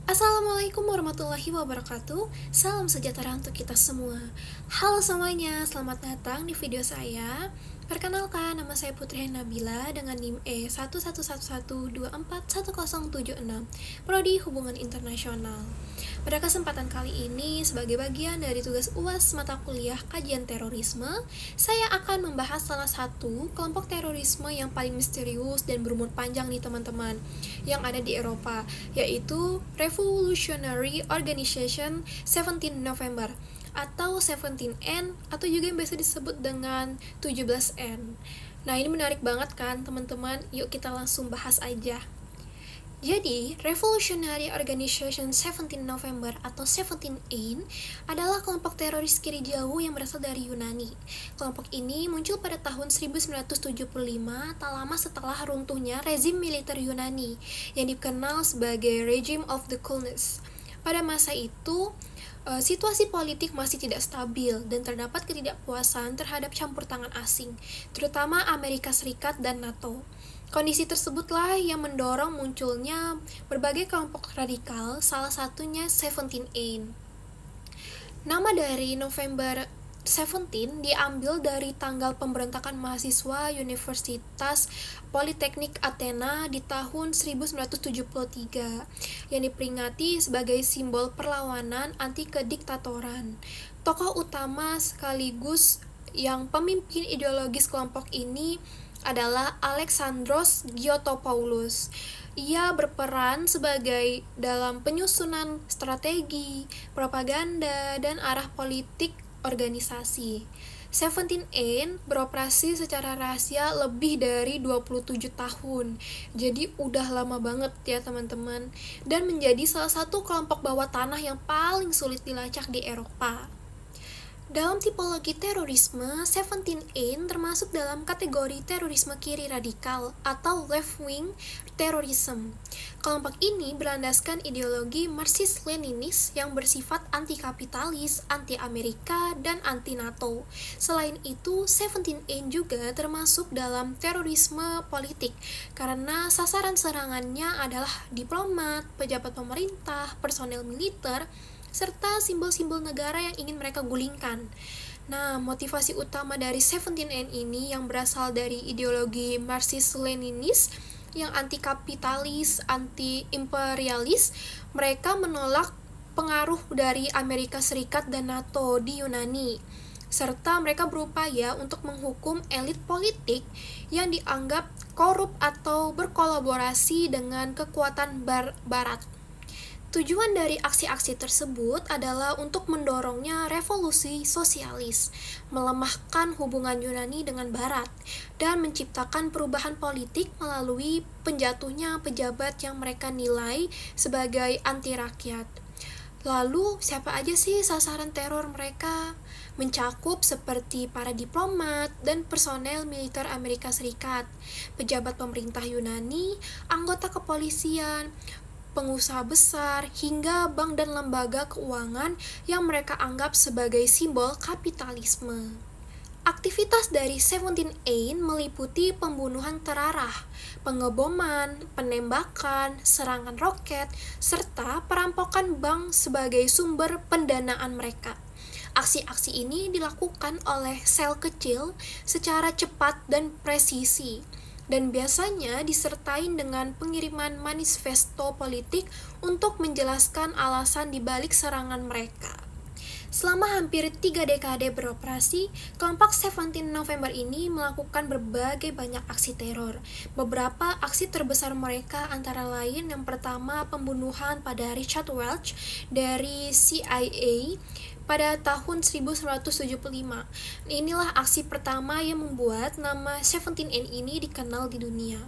Assalamualaikum warahmatullahi wabarakatuh. Salam sejahtera untuk kita semua. Halo semuanya, selamat datang di video saya. Perkenalkan, nama saya Putri Nabila dengan NIM E11112411076, Prodi Hubungan Internasional. Pada kesempatan kali ini, sebagai bagian dari tugas UAS mata kuliah kajian terorisme, saya akan membahas salah satu kelompok terorisme yang paling misterius dan berumur panjang nih teman-teman, yang ada di Eropa, yaitu Revolutionary Organization 17 November atau 17N, atau juga yang biasa disebut dengan 17N. Nah, ini menarik banget kan teman-teman? Yuk kita langsung bahas aja. Jadi, Revolutionary Organization 17 November atau 17AIN adalah kelompok teroris kiri jauh yang berasal dari Yunani. Kelompok ini muncul pada tahun 1975, tak lama setelah runtuhnya rezim militer Yunani yang dikenal sebagai Regime of the Coolness. Pada masa itu, situasi politik masih tidak stabil dan terdapat ketidakpuasan terhadap campur tangan asing, terutama Amerika Serikat dan NATO. Kondisi tersebutlah yang mendorong munculnya berbagai kelompok radikal, salah satunya 17AIN. Nama dari November 17 diambil dari tanggal pemberontakan mahasiswa Universitas Politeknik Athena di tahun 1973 yang diperingati sebagai simbol perlawanan anti kediktatoran. Tokoh utama sekaligus yang pemimpin ideologis kelompok ini adalah Alexandros Giotopoulos. Ia berperan sebagai dalam penyusunan strategi, propaganda, dan arah politik organisasi. 17AIN beroperasi secara rahasia lebih dari 27 tahun. Jadi udah lama banget ya teman-teman. Dan menjadi salah satu kelompok bawah tanah yang paling sulit dilacak di Eropa. Dalam tipologi terorisme, 17AIN termasuk dalam kategori terorisme kiri radikal atau left-wing terrorism. Kelompok ini berlandaskan ideologi Marxist-Leninis yang bersifat anti-kapitalis, anti-Amerika, dan anti-NATO. Selain itu, 17AIN juga termasuk dalam terorisme politik karena sasaran serangannya adalah diplomat, pejabat pemerintah, personel militer, serta simbol-simbol negara yang ingin mereka gulingkan. Nah, motivasi utama dari 17N ini yang berasal dari ideologi Marxist-Leninis yang anti-kapitalis, anti-imperialis, mereka menolak pengaruh dari Amerika Serikat dan NATO di Yunani, serta mereka berupaya untuk menghukum elit politik yang dianggap korup atau berkolaborasi dengan kekuatan Barat. Tujuan dari aksi-aksi tersebut adalah untuk mendorongnya revolusi sosialis, melemahkan hubungan Yunani dengan Barat, dan menciptakan perubahan politik melalui penjatuhnya pejabat yang mereka nilai sebagai anti-rakyat. Lalu, siapa aja sih sasaran teror mereka? Mencakup seperti para diplomat dan personel militer Amerika Serikat, pejabat pemerintah Yunani, anggota kepolisian, pengusaha besar, hingga bank dan lembaga keuangan yang mereka anggap sebagai simbol kapitalisme. Aktivitas dari 17AIN meliputi pembunuhan terarah, pengeboman, penembakan, serangan roket, serta perampokan bank sebagai sumber pendanaan mereka. Aksi-aksi ini dilakukan oleh sel kecil secara cepat dan presisi, dan biasanya disertai dengan pengiriman manifesto politik untuk menjelaskan alasan dibalik serangan mereka. Selama hampir 3 dekade beroperasi, kelompok 17 November ini melakukan berbagai banyak aksi teror. Beberapa aksi terbesar mereka antara lain yang pertama pembunuhan pada Richard Welch dari CIA pada tahun 1975. Inilah aksi pertama yang membuat nama 17N ini dikenal di dunia.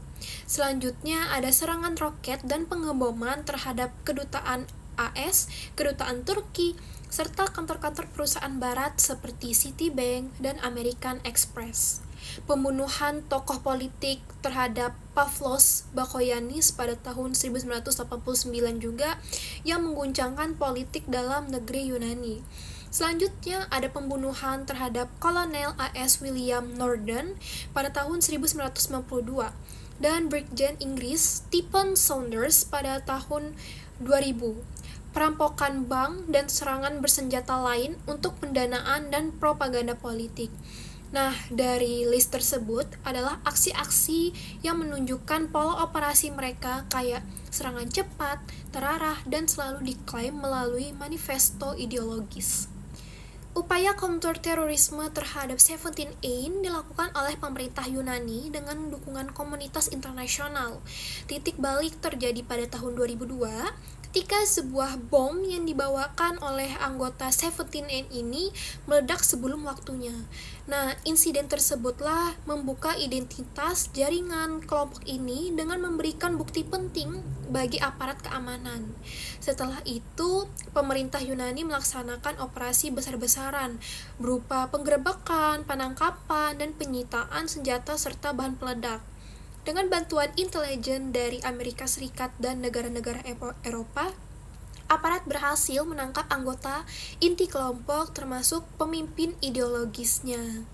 Selanjutnya ada serangan roket dan pengeboman terhadap kedutaan AS, kedutaan Turki, serta kantor-kantor perusahaan barat seperti Citibank dan American Express. Pembunuhan tokoh politik terhadap Pavlos Bakoyannis pada tahun 1989 juga yang mengguncangkan politik dalam negeri Yunani. Selanjutnya ada pembunuhan terhadap Kolonel AS William Norden pada tahun 1992 dan Brigjen Inggris Stephen Saunders pada tahun 2000. Perampokan bank dan serangan bersenjata lain untuk pendanaan dan propaganda politik. Nah, dari list tersebut adalah aksi-aksi yang menunjukkan pola operasi mereka kayak serangan cepat, terarah, dan selalu diklaim melalui manifesto ideologis. Upaya kontrterorisme terhadap 17 Ain dilakukan oleh pemerintah Yunani dengan dukungan komunitas internasional. Titik balik terjadi pada tahun 2002 ketika sebuah bom yang dibawakan oleh anggota 17 Ain ini meledak sebelum waktunya. Nah, insiden tersebutlah membuka identitas jaringan kelompok ini dengan memberikan bukti penting bagi aparat keamanan. Setelah itu, pemerintah Yunani melaksanakan operasi besar-besaran berupa penggerebekan, penangkapan, dan penyitaan senjata serta bahan peledak. Dengan bantuan intelijen dari Amerika Serikat dan negara-negara Eropa, aparat berhasil menangkap anggota inti kelompok termasuk pemimpin ideologisnya.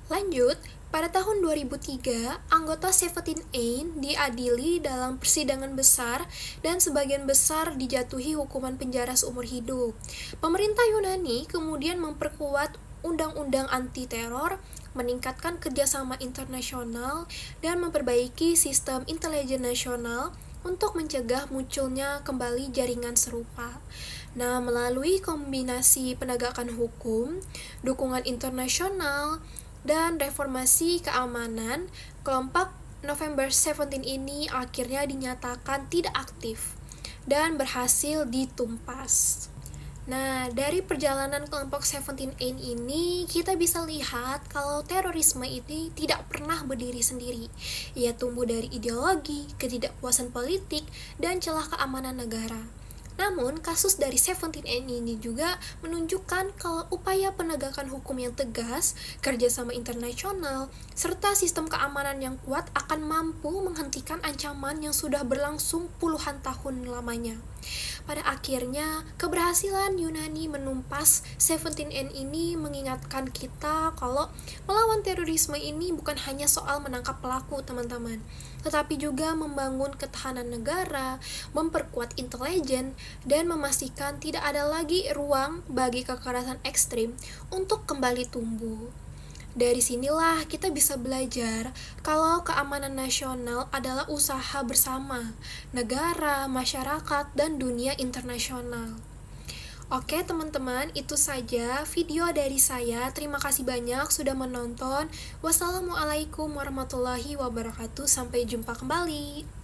Lanjut, pada tahun 2003, anggota 17 Ain diadili dalam persidangan besar dan sebagian besar dijatuhi hukuman penjara seumur hidup. Pemerintah Yunani kemudian memperkuat undang-undang anti-teror, meningkatkan kerjasama internasional, dan memperbaiki sistem intelijen nasional untuk mencegah munculnya kembali jaringan serupa. Nah, melalui kombinasi penegakan hukum, dukungan internasional, dan reformasi keamanan, kelompok November 17 ini akhirnya dinyatakan tidak aktif dan berhasil ditumpas. Nah, dari perjalanan kelompok 17 Ain ini, kita bisa lihat kalau terorisme ini tidak pernah berdiri sendiri. Ia tumbuh dari ideologi, ketidakpuasan politik, dan celah keamanan negara. Namun, kasus dari 17 Ain ini juga menunjukkan kalau upaya penegakan hukum yang tegas, kerjasama internasional, serta sistem keamanan yang kuat akan mampu menghentikan ancaman yang sudah berlangsung puluhan tahun lamanya. Pada akhirnya, keberhasilan Yunani menumpas 17 Ain ini mengingatkan kita kalau melawan terorisme ini bukan hanya soal menangkap pelaku, teman-teman, tetapi juga membangun ketahanan negara, memperkuat intelijen, dan memastikan tidak ada lagi ruang bagi kekerasan ekstrim untuk kembali tumbuh. Dari sinilah kita bisa belajar kalau keamanan nasional adalah usaha bersama negara, masyarakat, dan dunia internasional. Oke teman-teman, itu saja video dari saya. Terima kasih banyak sudah menonton. Wassalamualaikum warahmatullahi wabarakatuh. Sampai jumpa kembali.